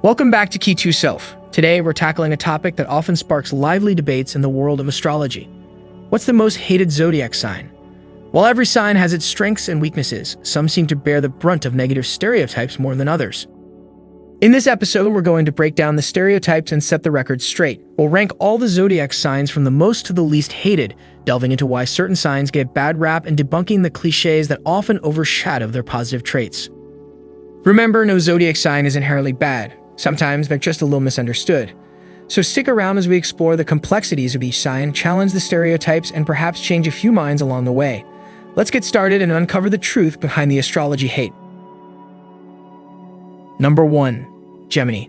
Welcome back to Key to Self. Today, we're tackling a topic that often sparks lively debates in the world of astrology. What's the most hated zodiac sign? While every sign has its strengths and weaknesses, some seem to bear the brunt of negative stereotypes more than others. In this episode, we're going to break down the stereotypes and set the record straight. We'll rank all the zodiac signs from the most to the least hated, delving into why certain signs get bad rap and debunking the cliches that often overshadow their positive traits. Remember, no zodiac sign is inherently bad. Sometimes they're just a little misunderstood. So stick around as we explore the complexities of each sign, challenge the stereotypes, and perhaps change a few minds along the way. Let's get started and uncover the truth behind the astrology hate. Number 1. Gemini.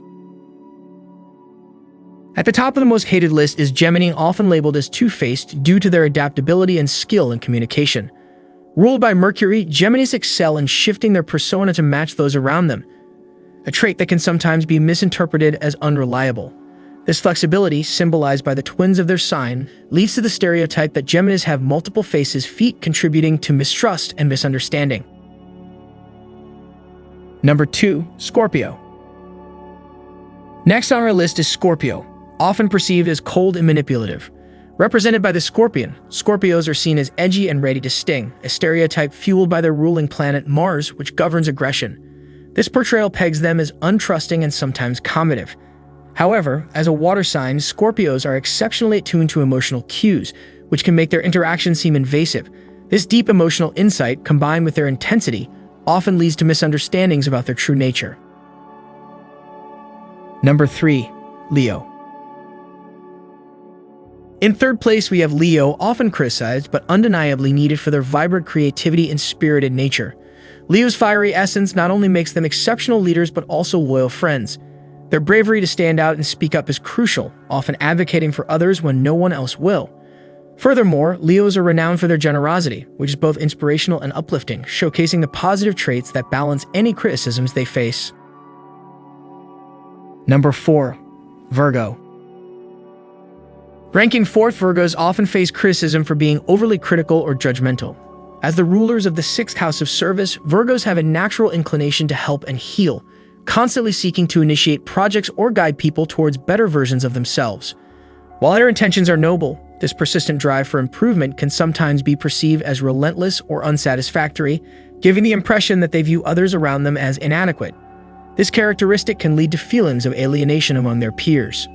At the top of the most hated list is Gemini, often labeled as two-faced due to their adaptability and skill in communication. Ruled by Mercury, Geminis excel in shifting their persona to match those around them, a trait that can sometimes be misinterpreted as unreliable. This flexibility, symbolized by the twins of their sign, leads to the stereotype that Geminis have multiple faces, contributing to mistrust and misunderstanding. Number 2. Scorpio. Next on our list is Scorpio, often perceived as cold and manipulative. Represented by the scorpion, Scorpios are seen as edgy and ready to sting, a stereotype fueled by their ruling planet Mars, which governs aggression. This portrayal pegs them as untrusting and sometimes combative. However, as a water sign, Scorpios are exceptionally attuned to emotional cues, which can make their interactions seem invasive. This deep emotional insight, combined with their intensity, often leads to misunderstandings about their true nature. Number 3. Leo. In third place, we have Leo, often criticized but undeniably needed for their vibrant creativity and spirited nature. Leo's fiery essence not only makes them exceptional leaders but also loyal friends. Their bravery to stand out and speak up is crucial, often advocating for others when no one else will. Furthermore, Leos are renowned for their generosity, which is both inspirational and uplifting, showcasing the positive traits that balance any criticisms they face. Number 4. Virgo. Ranking fourth, Virgos often face criticism for being overly critical or judgmental. As the rulers of the sixth house of service, Virgos have a natural inclination to help and heal, constantly seeking to initiate projects or guide people towards better versions of themselves. While their intentions are noble, this persistent drive for improvement can sometimes be perceived as relentless or unsatisfactory, giving the impression that they view others around them as inadequate. This characteristic can lead to feelings of alienation among their peers.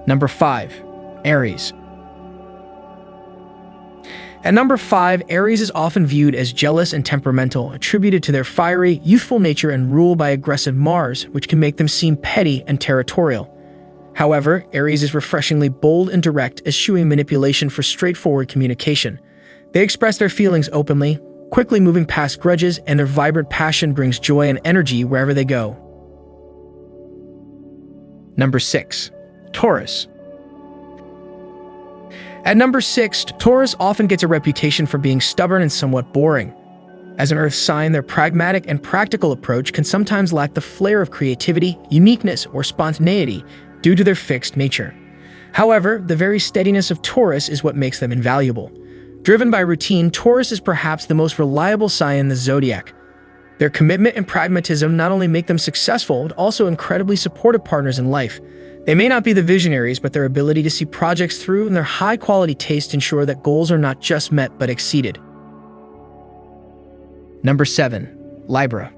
Number 5. Aries. At number 5, Aries is often viewed as jealous and temperamental, attributed to their fiery, youthful nature and ruled by aggressive Mars, which can make them seem petty and territorial. However, Aries is refreshingly bold and direct, eschewing manipulation for straightforward communication. They express their feelings openly, quickly moving past grudges, and their vibrant passion brings joy and energy wherever they go. Number 6. Taurus. At number 6, Taurus often gets a reputation for being stubborn and somewhat boring. As an earth sign, their pragmatic and practical approach can sometimes lack the flair of creativity, uniqueness, or spontaneity due to their fixed nature. However, the very steadiness of Taurus is what makes them invaluable. Driven by routine, Taurus is perhaps the most reliable sign in the zodiac. Their commitment and pragmatism not only make them successful, but also incredibly supportive partners in life. They may not be the visionaries, but their ability to see projects through and their high-quality taste ensure that goals are not just met but exceeded. Number 7. Libra.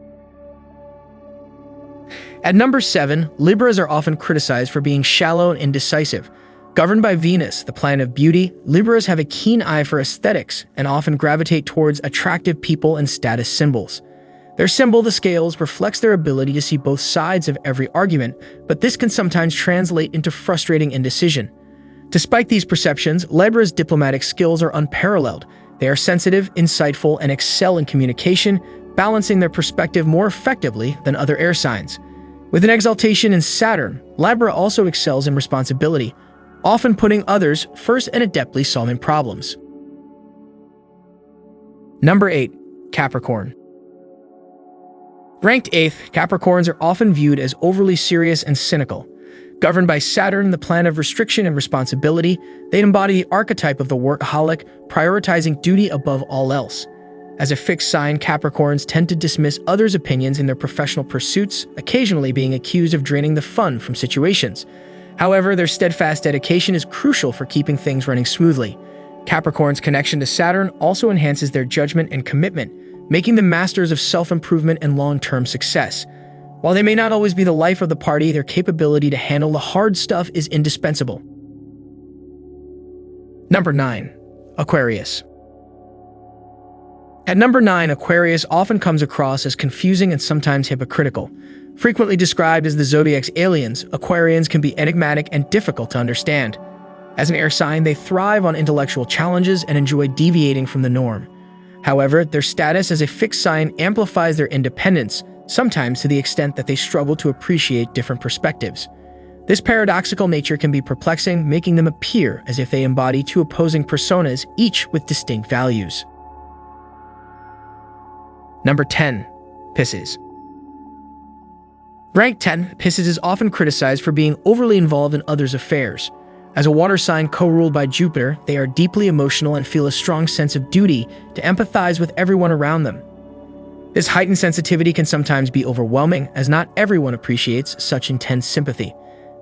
At number 7, Libras are often criticized for being shallow and indecisive. Governed by Venus, the planet of beauty, Libras have a keen eye for aesthetics and often gravitate towards attractive people and status symbols. Their symbol, the scales, reflects their ability to see both sides of every argument, but this can sometimes translate into frustrating indecision. Despite these perceptions, Libra's diplomatic skills are unparalleled. They are sensitive, insightful, and excel in communication, balancing their perspective more effectively than other air signs. With an exaltation in Saturn, Libra also excels in responsibility, often putting others first and adeptly solving problems. Number 8. Capricorn. Ranked 8th, Capricorns are often viewed as overly serious and cynical. Governed by Saturn, the planet of restriction and responsibility, they embody the archetype of the workaholic, prioritizing duty above all else. As a fixed sign, Capricorns tend to dismiss others' opinions in their professional pursuits, occasionally being accused of draining the fun from situations. However, their steadfast dedication is crucial for keeping things running smoothly. Capricorn's connection to Saturn also enhances their judgment and commitment, making them masters of self-improvement and long-term success. While they may not always be the life of the party, their capability to handle the hard stuff is indispensable. Number 9. Aquarius. At number 9, Aquarius often comes across as confusing and sometimes hypocritical. Frequently described as the Zodiac's aliens, Aquarians can be enigmatic and difficult to understand. As an air sign, they thrive on intellectual challenges and enjoy deviating from the norm. However, their status as a fixed sign amplifies their independence, sometimes to the extent that they struggle to appreciate different perspectives. This paradoxical nature can be perplexing, making them appear as if they embody two opposing personas, each with distinct values. Number 10. Pisces. Rank 10, Pisces is often criticized for being overly involved in others' affairs. As a water sign co-ruled by Jupiter, they are deeply emotional and feel a strong sense of duty to empathize with everyone around them. This heightened sensitivity can sometimes be overwhelming, as not everyone appreciates such intense sympathy.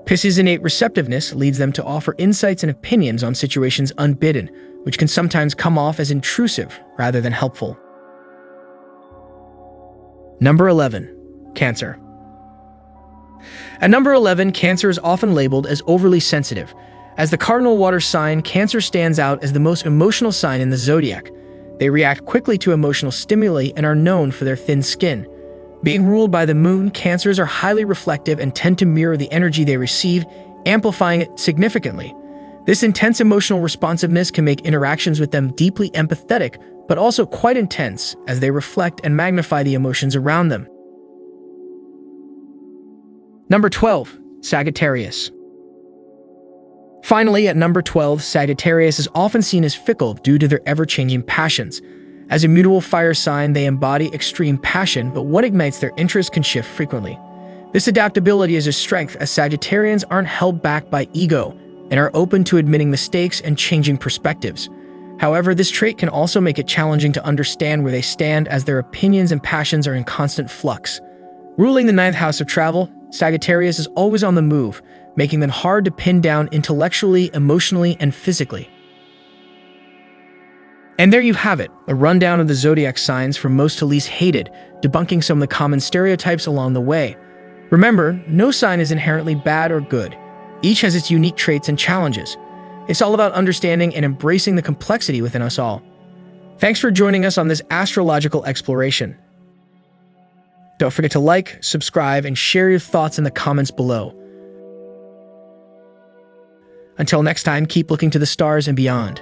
Pisces' innate receptiveness leads them to offer insights and opinions on situations unbidden, which can sometimes come off as intrusive rather than helpful. Number 11. Cancer. At number 11, Cancer is often labeled as overly sensitive. As the cardinal water sign, Cancer stands out as the most emotional sign in the zodiac. They react quickly to emotional stimuli and are known for their thin skin. Being ruled by the moon, Cancers are highly reflective and tend to mirror the energy they receive, amplifying it significantly. This intense emotional responsiveness can make interactions with them deeply empathetic, but also quite intense as they reflect and magnify the emotions around them. Number 12. Sagittarius. Finally, at number 12, Sagittarius is often seen as fickle due to their ever-changing passions. As a mutable fire sign, they embody extreme passion, but what ignites their interest can shift frequently. This adaptability is a strength, as Sagittarians aren't held back by ego and are open to admitting mistakes and changing perspectives. However, this trait can also make it challenging to understand where they stand, as their opinions and passions are in constant flux. Ruling the ninth house of travel, Sagittarius is always on the move, making them hard to pin down intellectually, emotionally, and physically. And there you have it, a rundown of the zodiac signs from most to least hated, debunking some of the common stereotypes along the way. Remember, no sign is inherently bad or good. Each has its unique traits and challenges. It's all about understanding and embracing the complexity within us all. Thanks for joining us on this astrological exploration. Don't forget to like, subscribe, and share your thoughts in the comments below. Until next time, keep looking to the stars and beyond.